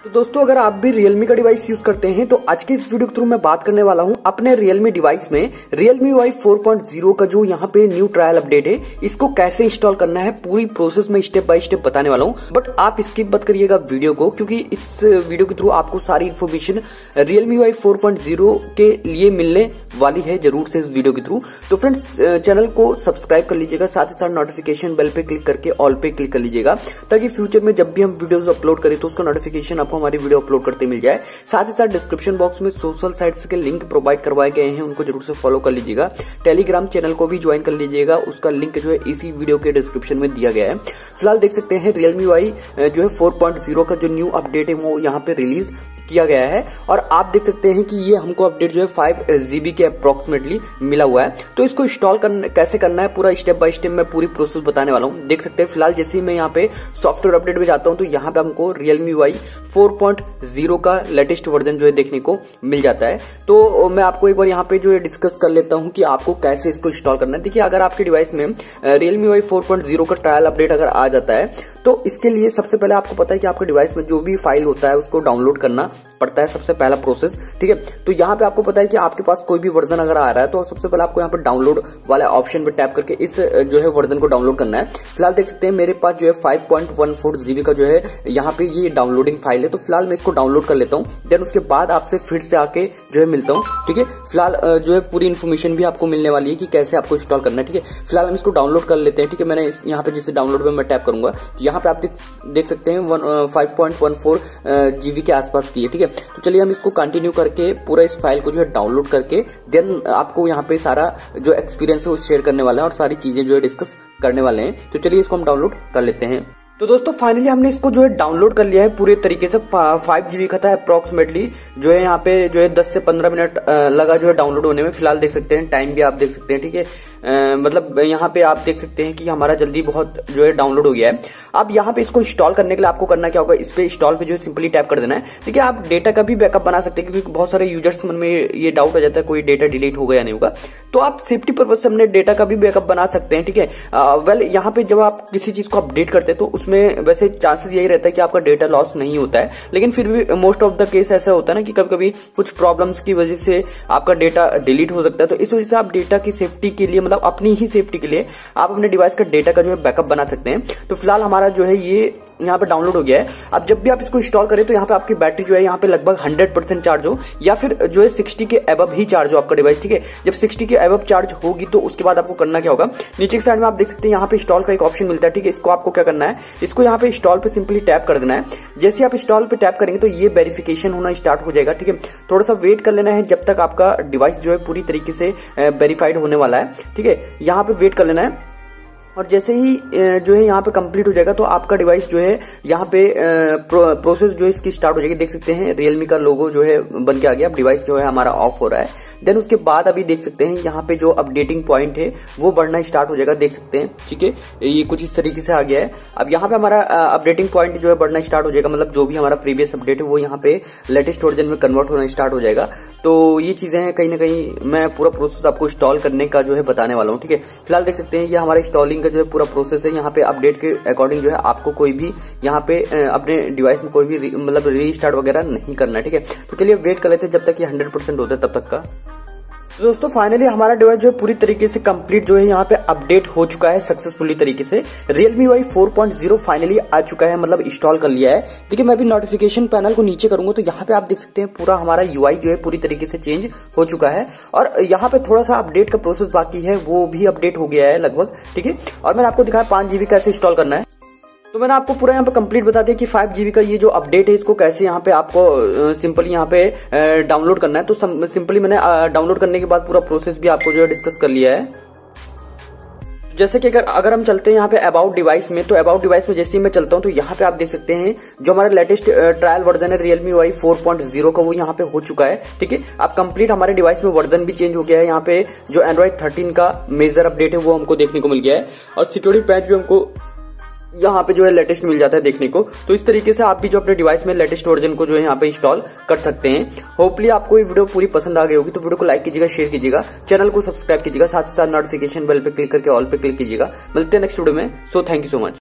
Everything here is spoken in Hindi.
तो दोस्तों अगर आप भी Realme का डिवाइस यूज करते हैं तो आज के इस वीडियो के थ्रू मैं बात करने वाला हूं अपने Realme डिवाइस में Realme UI 4.0 का जो यहाँ पे न्यू ट्रायल अपडेट है इसको कैसे इंस्टॉल करना है, पूरी प्रोसेस में स्टेप बाय स्टेप बताने वाला हूं। बट आप स्किप मत करिएगा वीडियो को, क्योंकि इस वीडियो के थ्रू आपको सारी इन्फॉर्मेशन Realme UI 4.0 के लिए मिलने वाली है जरूर से इस वीडियो के थ्रू। तो फ्रेंड्स चैनल को सब्सक्राइब कर लीजिएगा, साथ ही साथ नोटिफिकेशन बेल पे क्लिक करके ऑल पे क्लिक कर लीजिएगा, ताकि फ्यूचर में जब भी हम वीडियोस अपलोड करें तो उसका नोटिफिकेशन आपको हमारी वीडियो अपलोड करते मिल जाए। साथ ही साथ डिस्क्रिप्शन बॉक्स में सोशल साइट्स के लिंक प्रोवाइड करवाए गए हैं, उनको जरूर से फॉलो कर लीजिएगा। टेलीग्राम चैनल को भी ज्वाइन कर लीजिएगा, उसका लिंक जो है इसी वीडियो के डिस्क्रिप्शन में दिया गया है। फिलहाल देख सकते हैं Realme UI जो है 4.0 का जो न्यू अपडेट है वो यहाँ पे रिलीज किया गया है, और आप देख सकते हैं कि ये हमको अपडेट जो है 5 GB के अप्रोक्सीमेटली मिला हुआ है। तो इसको इंस्टॉल कैसे करना है पूरा स्टेप बाय स्टेप मैं पूरी प्रोसेस बताने वाला हूँ। देख सकते हैं फिलहाल जैसे ही मैं यहाँ पे सॉफ्टवेयर अपडेट में जाता हूँ तो यहाँ पे हमको Realme UI 4.0 का लेटेस्ट वर्जन जो है देखने को मिल जाता है। तो मैं आपको एक बार यहाँ पे जो है डिस्कस कर लेता हूँ कि आपको कैसे इसको इंस्टॉल करना है। देखिए अगर आपके डिवाइस में Realme UI 4.0 का ट्रायल अपडेट अगर आ जाता है तो इसके लिए सबसे पहले आपको पता है कि आपके डिवाइस में जो भी फाइल होता है उसको डाउनलोड करना पड़ता है, सबसे पहला प्रोसेस। ठीक है, तो यहाँ पे आपको पता है कि आपके पास कोई भी वर्जन अगर आ रहा है तो सबसे पहले आपको यहाँ पे डाउनलोड वाले ऑप्शन पे टैप करके इस जो है वर्जन को डाउनलोड करना है। फिलहाल देख सकते हैं मेरे पास जो है 5.14 GB का जो है यहाँ पे ये डाउनलोडिंग फाइल है, तो फिलहाल मैं इसको डाउनलोड कर लेता हूँ। देन उसके बाद आपसे फिर से आके जो है मिलता हूँ। ठीक है, फिलहाल जो है पूरी इन्फॉर्मेशन भी आपको मिलने वाली है कि कैसे आपको इंस्टॉल करना है। ठीक है, फिलहाल हम इसको डाउनलोड कर लेते हैं। ठीक है, मैंने यहाँ पे जैसे डाउनलोड पे मैं टैप करूंगा तो यहाँ पे आप देख सकते हैं 5.14 GB के आसपास की है। ठीक है, तो चलिए हम इसको कंटिन्यू करके पूरा इस फाइल को जो है डाउनलोड करके देन आपको यहाँ पे सारा जो एक्सपीरियंस है वो शेयर करने वाला है और सारी चीजें जो है डिस्कस करने वाले हैं। तो चलिए इसको हम डाउनलोड कर लेते हैं। तो दोस्तों फाइनली हमने इसको जो है डाउनलोड कर लिया है पूरे तरीके से। 5 GB का था अप्रोक्सीमेटली, जो है यहाँ पे जो है 10 से 15 मिनट लगा जो है डाउनलोड होने में। फिलहाल देख सकते हैं टाइम भी आप देख सकते हैं। ठीक है, मतलब यहाँ पे आप देख सकते हैं कि हमारा जल्दी बहुत जो है डाउनलोड हो गया है। अब यहाँ पे इसको इंस्टॉल करने के लिए आपको करना क्या होगा, इस पे इंस्टॉल पे जो है सिंपली टैप कर देना है। ठीक है, आप डेटा का भी बैकअप बना सकते हैं, क्योंकि बहुत सारे यूजर्स मन में ये डाउट आ जाता है कोई डेटा डिलीट होगा या नहीं होगा, तो आप सेफ्टी पर्पज से अपने डेटा का भी बैकअप बना सकते हैं। ठीक है, वेल यहाँ पे जब आप किसी चीज को अपडेट करते हैं तो उसमें वैसे चांसेस यही रहता है कि आपका डेटा लॉस नहीं होता है, लेकिन फिर भी मोस्ट ऑफ द केस ऐसा होता है ना कि कभी कभी कुछ प्रॉब्लम्स की वजह से आपका डेटा डिलीट हो सकता है। तो इस वजह से आप डेटा की सेफ्टी के लिए, मतलब अपनी ही सेफ्टी के लिए आप अपने डिवाइस का डेटा का जो है बैकअप बना सकते हैं। तो फिलहाल हमारा जो है ये यहाँ पे डाउनलोड हो गया है। अब जब भी आप इसको इंस्टॉल करें तो यहाँ पे आपकी बैटरी जो है यहाँ पे लगभग 100% चार्ज हो, या फिर जो है 60 के अबव ही चार्ज हो आपका डिवाइस। ठीक है, जब 60 के अबव चार्ज होगी तो उसके बाद आपको करना क्या होगा, नीचे की साइड में आप देख सकते हैं यहाँ पे इंस्टॉल का एक ऑप्शन मिलता है। ठीक है, इसको आपको क्या करना है, इसको यहाँ पे इंस्टॉल पे सिंपली टैप कर देना है। जैसे आप इंस्टॉल पे टैप करेंगे तो ये वेरिफिकेशन होना स्टार्ट हो जाएगा। ठीक है, थोड़ा सा वेट कर लेना है जब तक आपका डिवाइस जो है पूरी तरीके से वेरीफाइड होने वाला है। ठीक है, यहाँ पे वेट कर लेना है, और जैसे ही जो है यहाँ पे कंप्लीट हो जाएगा तो आपका डिवाइस जो है यहाँ पे प्रोसेस जो है इसकी स्टार्ट हो जाएगी। देख सकते हैं Realme का लोगो जो है बन के आ गया। अब डिवाइस जो है हमारा ऑफ हो रहा है। देन उसके बाद अभी देख सकते हैं यहाँ पे जो अपडेटिंग पॉइंट है वो बढ़ना स्टार्ट हो जाएगा। देख सकते हैं, ठीक है, ये कुछ इस तरीके से आ गया है। अब यहाँ पे हमारा अपडेटिंग पॉइंट जो है बढ़ना स्टार्ट हो जाएगा, मतलब जो भी हमारा प्रीवियस अपडेट है वो यहाँ पे लेटेस्ट वर्जन में कन्वर्ट होना स्टार्ट हो जाएगा। तो ये चीजें हैं, कहीं ना कहीं मैं पूरा प्रोसेस आपको इंस्टॉल करने का जो है बताने वाला हूँ। ठीक है, फिलहाल देख सकते हैं ये हमारा इंस्टॉलिंग का जो है पूरा प्रोसेस है। यहाँ पे अपडेट के अकॉर्डिंग जो है आपको कोई भी यहाँ पे अपने डिवाइस में कोई भी मतलब रीस्टार्ट वगैरह नहीं करना है। ठीक है, तो चलिए वेट कर लेते हैं जब तक ये 100% होता है तब तक का। तो दोस्तों फाइनली हमारा डिवाइस जो है पूरी तरीके से कंप्लीट जो है यहाँ पे अपडेट हो चुका है सक्सेसफुली तरीके से। Realme UI 4.0 फाइनली आ चुका है, मतलब इंस्टॉल कर लिया है। देखिए मैं अभी नोटिफिकेशन पैनल को नीचे करूंगा तो यहाँ पे आप देख सकते हैं पूरा हमारा UI जो है पूरी तरीके से चेंज हो चुका है, और यहाँ पे थोड़ा सा अपडेट का प्रोसेस बाकी है, वो भी अपडेट हो गया है लगभग। ठीक है, और मैंने आपको दिखाया 5 GB कैसे इंस्टॉल करना है। तो मैंने आपको पूरा यहाँ पे कंप्लीट बता दिया कि 5 GB का ये जो अपडेट है इसको कैसे यहाँ पे आपको सिंपली यहाँ पे डाउनलोड करना है। तो सिंपली मैंने डाउनलोड करने के बाद पूरा प्रोसेस भी आपको जो है डिस्कस कर लिया है। जैसे कि अगर हम चलते हैं यहाँ पे अबाउट डिवाइस में, तो अबाउट डिवाइस में जैसे ही मैं चलता हूँ तो यहाँ पे आप देख सकते हैं जो हमारा लेटेस्ट ट्रायल वर्जन है Realme UI 4.0 का वो यहाँ पे हो चुका है। ठीक है, अब कंप्लीट हमारे डिवाइस में वर्जन भी चेंज हो गया है। यहाँ पे जो Android 13 का मेजर अपडेट है वो हमको देखने को मिल गया है, और सिक्योरिटी पैच भी हमको यहाँ पे जो है लेटेस्ट मिल जाता है देखने को। तो इस तरीके से आप भी जो अपने डिवाइस में लेटेस्ट वर्जन को जो है यहाँ पे इंस्टॉल कर सकते हैं। होपफुली आपको ये वीडियो पूरी पसंद आ गई होगी, तो वीडियो को लाइक कीजिएगा, शेयर कीजिएगा, चैनल को सब्सक्राइब कीजिएगा, साथ ही साथ नोटिफिकेशन बेल पे क्लिक करके ऑल पे क्लिक कीजिएगा। मिलते हैं नेक्स्ट वीडियो में। So thank you so much.